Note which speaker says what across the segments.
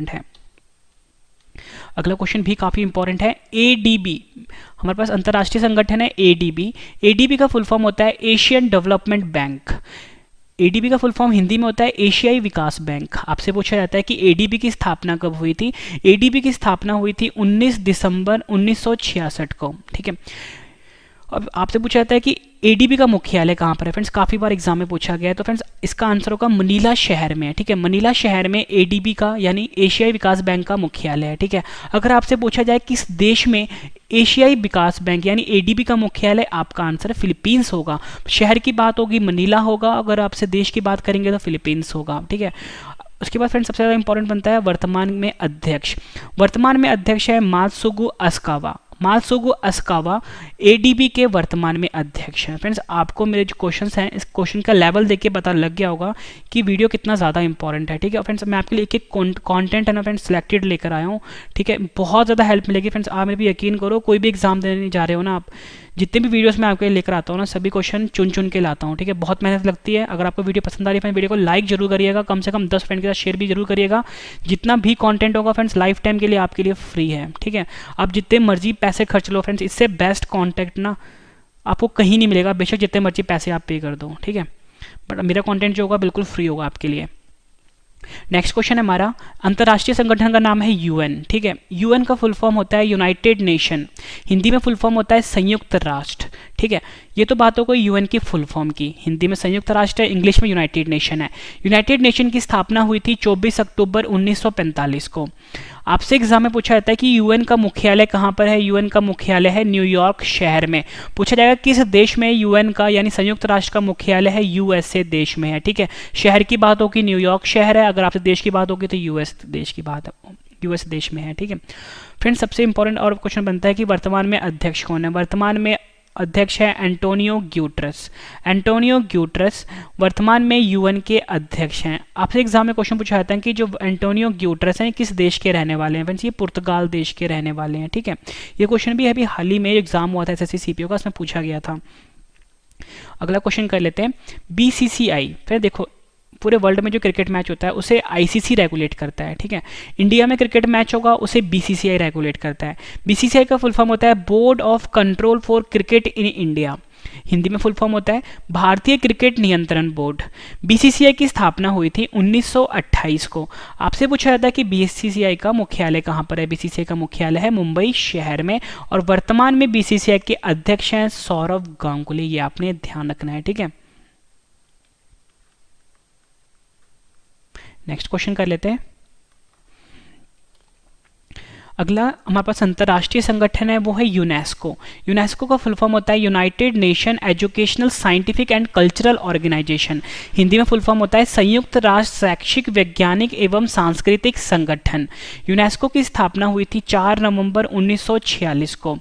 Speaker 1: है। अगला क्वेश्चन भी काफी इंपॉर्टेंट है। एडीबी हमारे पास अंतरराष्ट्रीय संगठन है एडीबी। एडीबी का फुल फॉर्म होता है एशियन डेवलपमेंट बैंक। एडीबी का फुल फॉर्म हिंदी में होता है एशियाई विकास बैंक। आपसे पूछा जाता है कि एडीबी की स्थापना कब हुई थी। एडीबी की स्थापना हुई थी 19 दिसंबर 1966 को। ठीक है। अब आपसे पूछा जाता है कि एडीबी का मुख्यालय कहाँ पर है। फ्रेंड्स काफ़ी बार एग्जाम में पूछा गया है, तो फ्रेंड्स इसका आंसर होगा मनीला शहर में है। ठीक है, मनीला शहर में एडीबी का यानी एशियाई विकास बैंक का मुख्यालय है। ठीक है, अगर आपसे पूछा जाए किस देश में एशियाई विकास बैंक यानी एडीबी का मुख्यालय, आपका आंसर फिलीपींस होगा। शहर की बात होगी मनीला होगा, अगर आपसे देश की बात करेंगे तो फिलीपींस होगा। ठीक है, उसके बाद फ्रेंड्स सबसे ज़्यादा इंपॉर्टेंट बनता है वर्तमान में अध्यक्ष। वर्तमान में अध्यक्ष है मात्सुगु अस्कावा। मात्सुगु अस्कावा एडीबी के वर्तमान में अध्यक्ष हैं। फ्रेंड्स आपको मेरे जो क्वेश्चंस हैं इस क्वेश्चन का लेवल देख के पता लग गया होगा कि वीडियो कितना ज़्यादा इंपॉर्टेंट है। ठीक है फ्रेंड्स, मैं आपके लिए एक एक कंटेंट है ना फ्रेंड्स सिलेक्टेड लेकर आया हूँ। ठीक है, बहुत ज़्यादा हेल्प मिलेगी फ्रेंड्स। आप मेरे भी यकीन करो, कोई भी एग्जाम देने जा रहे हो ना आप, जितने भी वीडियोस मैं आपके लिए लेकर आता हूँ ना सभी क्वेश्चन चुन चुन के लाता हूँ। ठीक है, बहुत मेहनत लगती है। अगर आपको वीडियो पसंद आ रही है वीडियो को लाइक जरूर करिएगा, कम से कम 10 फ्रेंड के साथ शेयर भी जरूर करिएगा। जितना भी कंटेंट होगा फ्रेंड्स लाइफ टाइम के लिए आपके लिए फ्री है। ठीक है, आप जितने मर्जी पैसे खर्च लो फ्रेंड्स, इससे बेस्ट कॉन्टेंट ना आपको कहीं नहीं मिलेगा, बेशक जितने मर्जी पैसे आप पे कर दो। ठीक है, बट मेरा कंटेंट जो होगा बिल्कुल फ्री होगा आपके लिए। नेक्स्ट क्वेश्चन है हमारा, अंतरराष्ट्रीय संगठन का नाम है यूएन। ठीक है, यूएन का फुल फॉर्म होता है यूनाइटेड नेशन। हिंदी में फुल फॉर्म होता है संयुक्त राष्ट्र। ठीक है, ये तो बात हो गई यूएन की फुल फॉर्म की। हिंदी में संयुक्त राष्ट्र है, इंग्लिश में यूनाइटेड नेशन है। यूनाइटेड नेशन की स्थापना हुई थी 24 अक्टूबर 1945 को। आपसे एग्जाम में पूछा जाता है कि यूएन का मुख्यालय कहाँ पर है। यूएन का मुख्यालय है न्यूयॉर्क शहर में। पूछा जाएगा किस देश में यूएन का यानी संयुक्त राष्ट्र का मुख्यालय है, यूएसए देश में है। ठीक है, शहर की बात होगी न्यूयॉर्क शहर है, अगर आपसे देश की बात होगी तो यूएस देश की बात है, यूएस देश में है। ठीक है फ्रेंड्स, सबसे इंपॉर्टेंट और क्वेश्चन बनता है कि वर्तमान में अध्यक्ष कौन है। वर्तमान में अध्यक्ष है एंटोनियो ग्यूटरस। एंटोनियो ग्यूटरस वर्तमान में यूएन के अध्यक्ष हैं। आपसे एग्जाम में क्वेश्चन पूछा जाता है कि जो एंटोनियो ग्यूटरस हैं किस देश के रहने वाले हैं। फ्रेंड्स ये पुर्तगाल देश के रहने वाले हैं। ठीक है, ये क्वेश्चन भी अभी हाल ही में एग्जाम हुआ था एसएससी सीपीओ का, उसमें पूछा गया था। अगला क्वेश्चन कर लेते हैं, बीसीसीआई। फिर देखो पूरे वर्ल्ड में जो क्रिकेट मैच होता है उसे आईसीसी रेगुलेट करता है। ठीक है, इंडिया में क्रिकेट मैच होगा उसे बीसीसीआई रेगुलेट करता है। बीसीसीआई का फुल फॉर्म होता है board of control for cricket in India. Hindi में फुल फॉर्म होता है भारतीय क्रिकेट नियंत्रण बोर्ड। बीसीसीआई की स्थापना हुई थी 1928 को। आपसे पूछा जाता है कि बीसीसीआई का मुख्यालय कहाँ पर है। बीसीसीआई का मुख्यालय है मुंबई शहर में, और वर्तमान में बीसीसीआई के अध्यक्ष हैं सौरव गांगुली। ये आपने ध्यान रखना है। ठीक है, नेक्स्ट क्वेश्चन कर लेते हैं। अगला हमारे पास अंतरराष्ट्रीय संगठन है वो है यूनेस्को। यूनेस्को का फुल फॉर्म होता है United Nation Educational Scientific and Cultural Organization. Hindi में फुल फॉर्म होता है संयुक्त राष्ट्र शैक्षिक वैज्ञानिक एवं सांस्कृतिक संगठन। यूनेस्को की स्थापना हुई थी 4 नवंबर 1946 को।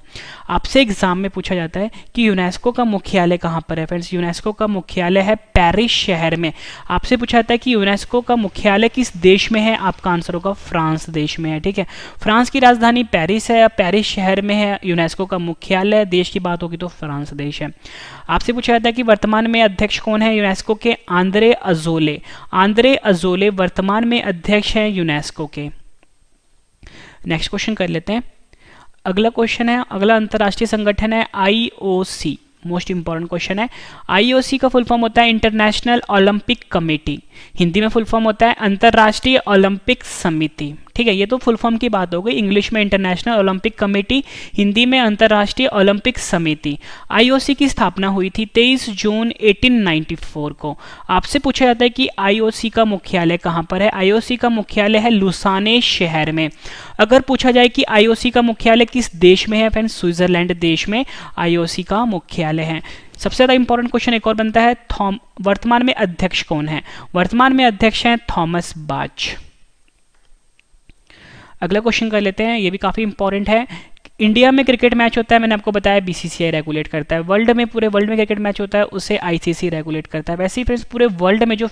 Speaker 1: आपसे एग्जाम में पूछा जाता है कि यूनेस्को का मुख्यालय कहाँ पर है। फ्रेंड्स यूनेस्को का मुख्यालय है पेरिस शहर में। आपसे पूछा जाता है कि यूनेस्को का मुख्यालय किस देश में है, आपका आंसर होगा फ्रांस देश में है। ठीक है, फ्रांस की राजधानी पेरिस है, पेरिस शहर में है यूनेस्को का मुख्यालय। देश की बात होगी तो फ्रांस देश है। आपसे पूछा जाता है कि वर्तमान में अध्यक्ष कौन है यूनेस्को के। Andre Azoulay. आंद्रे अजोले वर्तमान में अध्यक्ष हैं यूनेस्को के। नेक्स्ट क्वेश्चन कर लेते हैं। अगला क्वेश्चन है, अगला अंतरराष्ट्रीय संगठन है आईओसी। मोस्ट इंपॉर्टेंट क्वेश्चन है। आईओसी का फुल फॉर्म होता है इंटरनेशनल ओलंपिक कमेटी। हिंदी में फुल फॉर्म होता है अंतरराष्ट्रीय ओलंपिक समिति। ठीक है, ये तो फुल फॉर्म की बात हो गई। इंग्लिश में इंटरनेशनल ओलंपिक कमेटी, हिंदी में अंतरराष्ट्रीय ओलंपिक समिति। आईओसी की स्थापना हुई थी 23 जून 1894 को। आपसे पूछा जाता है कि आईओसी का मुख्यालय कहाँ पर है। आईओसी का मुख्यालय है लुसाने शहर में। अगर पूछा जाए कि आईओसी का मुख्यालय किस देश में है, फ्रेंड्स स्विट्जरलैंड देश में आईओसी का मुख्यालय है। सबसे ज़्यादा इंपॉर्टेंट क्वेश्चन एक और बनता है, वर्तमान में अध्यक्ष कौन है। वर्तमान में अध्यक्ष हैं थॉमस बाच। अगला क्वेश्चन कर लेते हैं, ये भी काफ़ी इंपॉर्टेंट है। इंडिया में क्रिकेट मैच होता है, मैंने आपको बताया बीसीसीआई रेगुलेट करता है। वर्ल्ड में, पूरे वर्ल्ड में क्रिकेट मैच होता है उसे आईसीसी रेगुलेट करता है। वैसे ही फ्रेंड्स पूरे वर्ल्ड में जो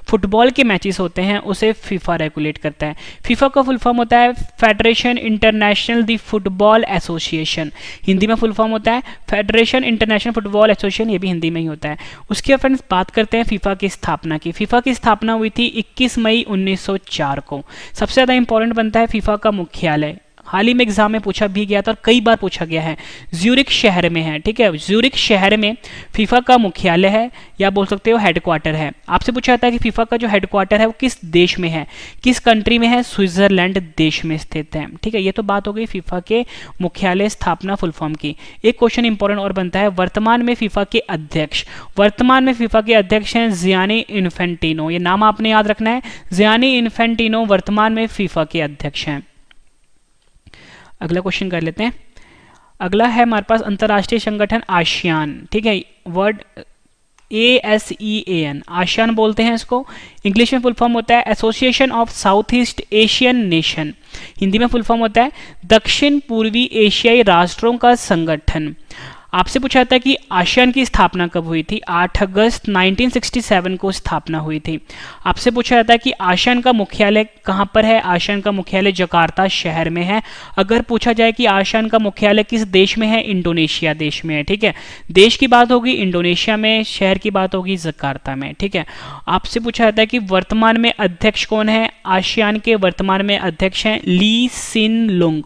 Speaker 1: फुटबॉल के मैचेस होते हैं उसे फीफा रेगुलेट करता है। फीफा का फुल फॉर्म होता है federation international the football association, Hindi में फुल फॉर्म होता है फेडरेशन इंटरनेशनल फुटबॉल एसोसिएशन, ये भी हिंदी में ही होता है। उसके बाद फ्रेंड्स बात करते हैं फीफा की स्थापना की। फीफा की स्थापना हुई थी 21 मई 1904 को। सबसे ज़्यादा इंपॉर्टेंट बनता है फीफा का मुख्यालय, हाल ही में एग्जाम में पूछा भी गया था और कई बार पूछा गया है, ज्यूरिख शहर में है। ठीक है, ज्यूरिख शहर में फीफा का मुख्यालय है या बोल सकते हो हेडक्वार्टर है। आपसे पूछा जाता है कि फीफा का जो हेडक्वार्टर है वो किस देश में है, किस कंट्री में है, स्विट्जरलैंड देश में स्थित है। ठीक है, ये तो बात हो गई फीफा के मुख्यालय स्थापना फुल फॉर्म की। एक क्वेश्चन इंपॉर्टेंट और बनता है, वर्तमान में फीफा के अध्यक्ष, वर्तमान में फीफा के अध्यक्ष हैं जियानी इन्फेंटिनो, ये नाम आपने याद रखना है, जियानी इन्फेंटिनो वर्तमान में फीफा के अध्यक्ष हैं। अगला क्वेश्चन कर लेते हैं। अगला है हमारे पास अंतर्राष्ट्रीय संगठन आसियान। ठीक है, वर्ड ASEAN, आसियान बोलते हैं इसको। इंग्लिश में फुल फॉर्म होता है association of south east Asian nation, Hindi में फुल फॉर्म होता है दक्षिण पूर्वी एशियाई राष्ट्रों का संगठन। आपसे पूछा था कि आसियान की स्थापना कब हुई थी, 8 अगस्त 1967 को स्थापना हुई थी। आपसे पूछा जाता है कि आसियान का मुख्यालय कहाँ पर है, आसियान का मुख्यालय जकार्ता शहर में है। अगर पूछा जाए कि आसियान का मुख्यालय किस देश में है, इंडोनेशिया देश में है। ठीक है, देश की बात होगी इंडोनेशिया में, शहर की बात होगी जकार्ता में। ठीक है, आपसे पूछा जाता है कि वर्तमान में अध्यक्ष कौन है, आसियान के वर्तमान में अध्यक्ष हैं ली सिन लुंग,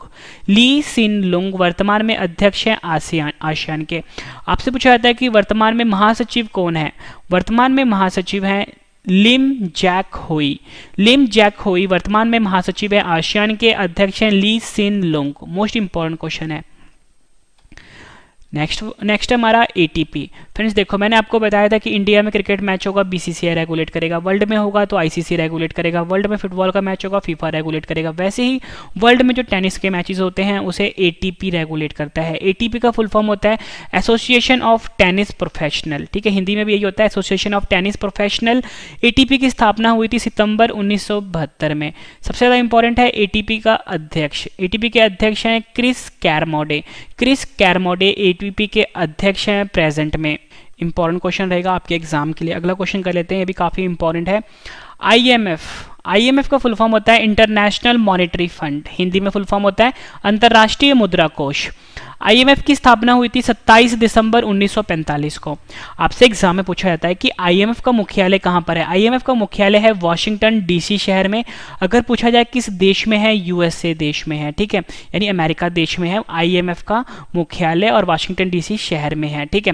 Speaker 1: ली सिन लुंग वर्तमान में अध्यक्ष हैं आसियान के। आपसे पूछा जाता है कि वर्तमान में महासचिव कौन है, वर्तमान में महासचिव हैं लिम जैक होई, लिम जैक होई वर्तमान में महासचिव है, आसियान के अध्यक्ष हैं ली सिन लुंग। मोस्ट इंपॉर्टेंट क्वेश्चन है। नेक्स्ट हमारा एटीपी। फ्रेंड्स देखो, मैंने आपको बताया था कि इंडिया में क्रिकेट मैच होगा बीसीसीआई रेगुलेट करेगा, वर्ल्ड में होगा तो आईसीसी रेगुलेट करेगा, वर्ल्ड में फुटबॉल का मैच होगा फीफा रेगुलेट करेगा। वैसे ही वर्ल्ड में जो टेनिस के मैचेस होते हैं उसे एटीपी रेगुलेट करता है। एटीपी का फुल फॉर्म होता है एसोसिएशन ऑफ टेनिस प्रोफेशनल। ठीक है, हिंदी में भी यही होता है association of tennis professional. ATP की स्थापना हुई थी सितंबर 1972 में। सबसे ज़्यादा इंपॉर्टेंट है एटीपी का अध्यक्ष, एटीपी के अध्यक्ष हैं क्रिस कैरमोडे, क्रिस कैरमोडे एटीपी के अध्यक्ष हैं प्रेजेंट में। इंपॉर्टेंट क्वेश्चन रहेगा आपके एग्जाम के लिए। अगला क्वेश्चन कर लेते हैं, ये भी काफी इंपॉर्टेंट है। आईएमएफ, आईएमएफ का फुल फॉर्म होता है इंटरनेशनल मॉनेटरी फंड, हिंदी में फुल फॉर्म होता है अंतरराष्ट्रीय मुद्रा कोष। आईएमएफ की स्थापना हुई थी 27 दिसंबर 1945 को। आपसे एग्जाम में पूछा जाता है कि आईएमएफ का मुख्यालय कहां पर है, आईएमएफ का मुख्यालय है वॉशिंगटन डीसी शहर में। अगर पूछा जाए किस देश में है, यूएसए देश में है। ठीक है, यानी अमेरिका देश में है आईएमएफ का मुख्यालय और वॉशिंगटन डीसी शहर में है। ठीक है,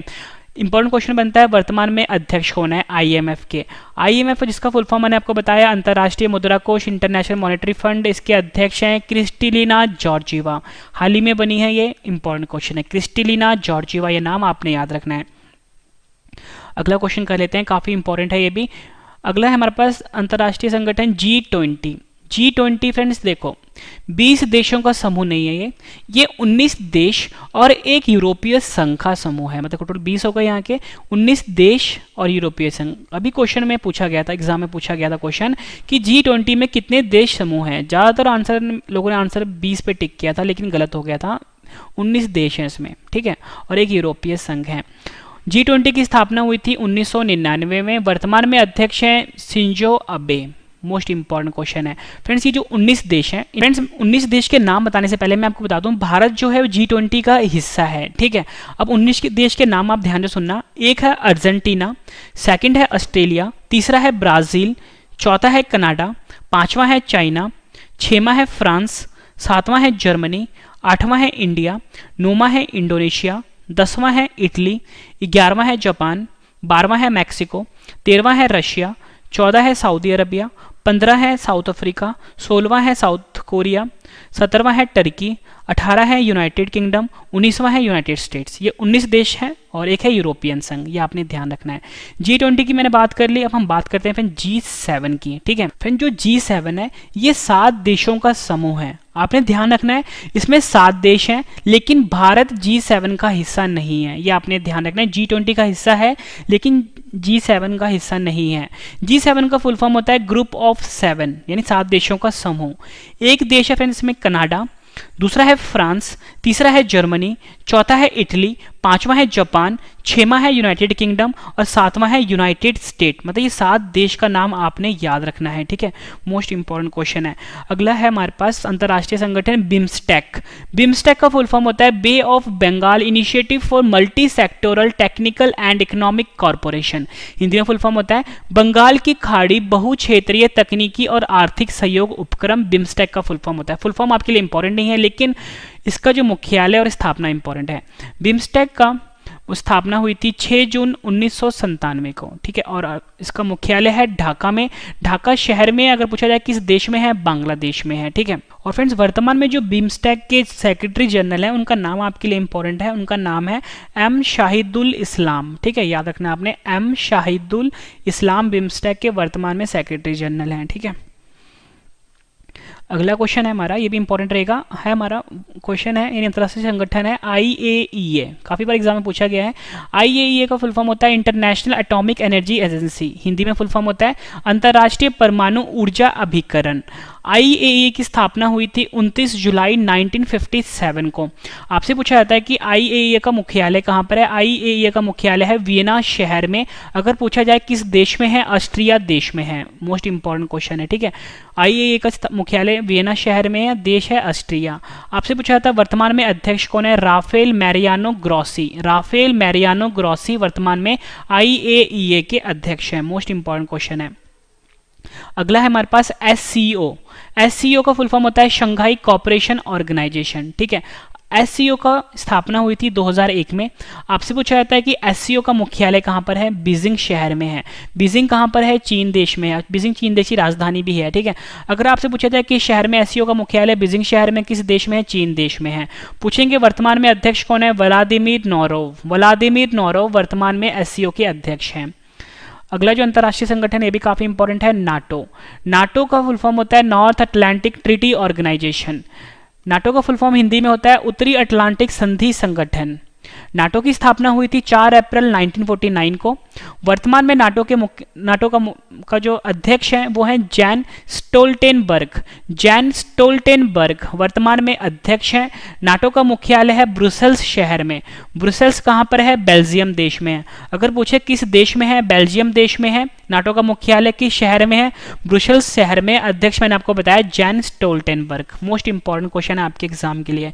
Speaker 1: इंपॉर्टेंट क्वेश्चन बनता है वर्तमान में अध्यक्ष कौन है आईएमएफ के। आईएमएफ जिसका फुल फॉर्म मैंने आपको बताया अंतर्राष्ट्रीय मुद्रा कोष इंटरनेशनल मॉनेटरी फंड, इसके अध्यक्ष हैं क्रिस्टलिना जॉर्जिवा। हाल ही में बनी है, ये इंपॉर्टेंट क्वेश्चन है क्रिस्टलिना जॉर्जिवा, ये नाम आपने याद रखना है। अगला क्वेश्चन कर लेते हैं, काफी इंपॉर्टेंट है ये भी। अगला है हमारे पास अंतर्राष्ट्रीय संगठन G20। G20 फ्रेंड्स देखो 20 देशों का समूह नहीं है ये 19 देश और एक यूरोपीय संघ का समूह है। मतलब टोटल 20 हो गए यहाँ के, 19 देश और यूरोपीय संघ। अभी क्वेश्चन में पूछा गया था, एग्जाम में पूछा गया था क्वेश्चन कि G20 में कितने देश समूह हैं। ज़्यादातर आंसर लोगों ने आंसर 20 पे टिक किया था, लेकिन गलत हो गया था। 19 देश हैं इसमें, ठीक है, और एक यूरोपीय संघ है। G20 की स्थापना हुई थी 1999 में। वर्तमान में अध्यक्ष हैं Shinzo Abe. Most important question है फ्रेंड्स, ये जो 19 देश हैं, फ्रेंड्स 19 देश के नाम बताने से पहले मैं आपको बता दूं भारत जो है वो G20 का हिस्सा है। ठीक है, अब 19 के देश के नाम आप ध्यान से सुनना। एक है अर्जेंटीना, सेकंड है ऑस्ट्रेलिया, तीसरा है ब्राजील, चौथा है कनाडा, पांचवा है चाइना, छठवां है फ्रांस, सातवां है जर्मनी, आठवां है इंडिया, नौवां है इंडोनेशिया, 10वां है इटली, 11वां है जापान, 12वां है मैक्सिको, 13वां है रशिया, 14 है सऊदी अरबिया, 15 है साउथ अफ्रीका, 16वां है साउथ कोरिया, 17वां है टर्की, 18 है यूनाइटेड किंगडम, 19वां है यूनाइटेड स्टेट्स। ये 19 देश हैं और एक है यूरोपियन संघ, ये आपने ध्यान रखना है। G20 की मैंने बात कर ली, अब हम बात करते हैं फिर G7 की। ठीक है फ्रेंड, जो G7 है ये 7 देशों का समूह है। आपने ध्यान रखना है इसमें 7 देश हैं, लेकिन भारत G7 का हिस्सा नहीं है, ये आपने ध्यान रखना है। G20 का हिस्सा है लेकिन G7 का हिस्सा नहीं है। G7 का फुल फॉर्म होता है ग्रुप ऑफ 7, यानी 7 देशों का समूह। एक देश है फ्रेंड्स इसमें कनाडा, दूसरा है फ्रांस, तीसरा है जर्मनी, चौथा है इटली, पांचवा है जापान, छठवां है यूनाइटेड किंगडम और सातवां है यूनाइटेड स्टेट। मतलब ये 7 देश का नाम आपने याद रखना है, ठीक है। मोस्ट इंपॉर्टेंट क्वेश्चन है। अगला है हमारे पास अंतर्राष्ट्रीय संगठन बिम्स्टेक। बिम्स्टेक का फुल फॉर्म होता है bay of Bengal initiative for multi sectoral technical and economic corporation. Hindi में फुल फॉर्म होता है बंगाल की खाड़ी बहु क्षेत्रीय तकनीकी और आर्थिक सहयोग उपक्रम। बिम्स्टेक का फुल फॉर्म होता है। फुल फॉर्म आपके लिए इंपॉर्टेंट नहीं है, लेकिन इसका जो मुख्यालय और स्थापना इंपॉर्टेंट है। बिम्स्टेक का स्थापना हुई थी 6 जून 1997 को, ठीक है। और इसका मुख्यालय है ढाका में। ढाका शहर में अगर पूछा जाए किस देश में है, बांग्लादेश में है, ठीक है। और फ्रेंड्स वर्तमान में जो बिम्स्टेक के सेक्रेटरी जनरल हैं उनका नाम आपके लिए इंपॉर्टेंट है। उनका नाम है एम शाहिदुल इस्लाम, ठीक है। याद रखना आपने, एम शाहिदुल इस्लाम बिम्स्टेक के वर्तमान में सेक्रेटरी जनरल हैं, ठीक है। अगला क्वेश्चन है हमारा, ये भी इंपॉर्टेंट रहेगा, है हमारा क्वेश्चन है, इन अंतर्राष्ट्रीय संगठन है IAEA। काफी बार एग्जाम में पूछा गया है। IAEA का फुल फॉर्म होता है international atomic energy agency. Hindi में फुल फॉर्म होता है अंतर्राष्ट्रीय परमाणु ऊर्जा अभिकरण। IAEA की स्थापना हुई थी 29 जुलाई 1957 को। आपसे पूछा जाता है कि IAEA का मुख्यालय कहाँ पर है। IAEA का मुख्यालय है वियना शहर में। अगर पूछा जाए किस देश में है, ऑस्ट्रिया देश में है। मोस्ट इंपॉर्टेंट क्वेश्चन है, ठीक है। IAEA का मुख्यालय वियना शहर में है, देश है ऑस्ट्रिया। आपसे पूछा जाता है वर्तमान में अध्यक्ष कौन है। Rafael Mariano Grossi. Rafael Mariano Grossi वर्तमान में IAEA के अध्यक्ष हैं। मोस्ट इंपॉर्टेंट क्वेश्चन है। अगला है हमारे पास SCO। SCO का फुल फॉर्म होता है शंघाई कोऑपरेशन ऑर्गेनाइजेशन, ठीक है। SCO का स्थापना हुई थी 2001 में। आपसे पूछा जाता है कि SCO का मुख्यालय कहाँ पर है। बीजिंग शहर में है। बीजिंग कहाँ पर है, चीन देश में है। बीजिंग चीन देश की राजधानी भी है, ठीक है। अगर आपसे पूछा जाए कि शहर में SCO का मुख्यालय बीजिंग शहर में किस देश में है, चीन देश में है। पूछेंगे वर्तमान में अध्यक्ष कौन है, व्लादिमीर नोरोव। व्लादिमीर नोरोव वर्तमान में SCO के अध्यक्ष हैं। अगला जो अंतर्राष्ट्रीय संगठन है ये भी काफी इंपॉर्टेंट है, नाटो। नाटो का फुल फॉर्म होता है North Atlantic Treaty Organization. NATO का फुल फॉर्म हिंदी में होता है उत्तरी अटलांटिक संधि संगठन। नाटो की स्थापना हुई थी 4 अप्रैल 1949 को। वर्तमान में नाटो का जो अध्यक्ष हैं वो हैं जैन स्टोल्टेनबर्ग। जैन स्टोल्टेनबर्ग वर्तमान में अध्यक्ष हैं। नाटो का मुख्यालय है ब्रुसेल्स शहर में। ब्रुसेल्स कहाँ पर है, बेल्जियम देश में है। अगर पूछे किस देश में है, बेल्जियम देश में है। नाटो का मुख्यालय किस शहर में है, ब्रुसेल्स शहर में। अध्यक्ष मैंने आपको बताया Jain Stoltenberg. Most important question है आपके एग्जाम के लिए।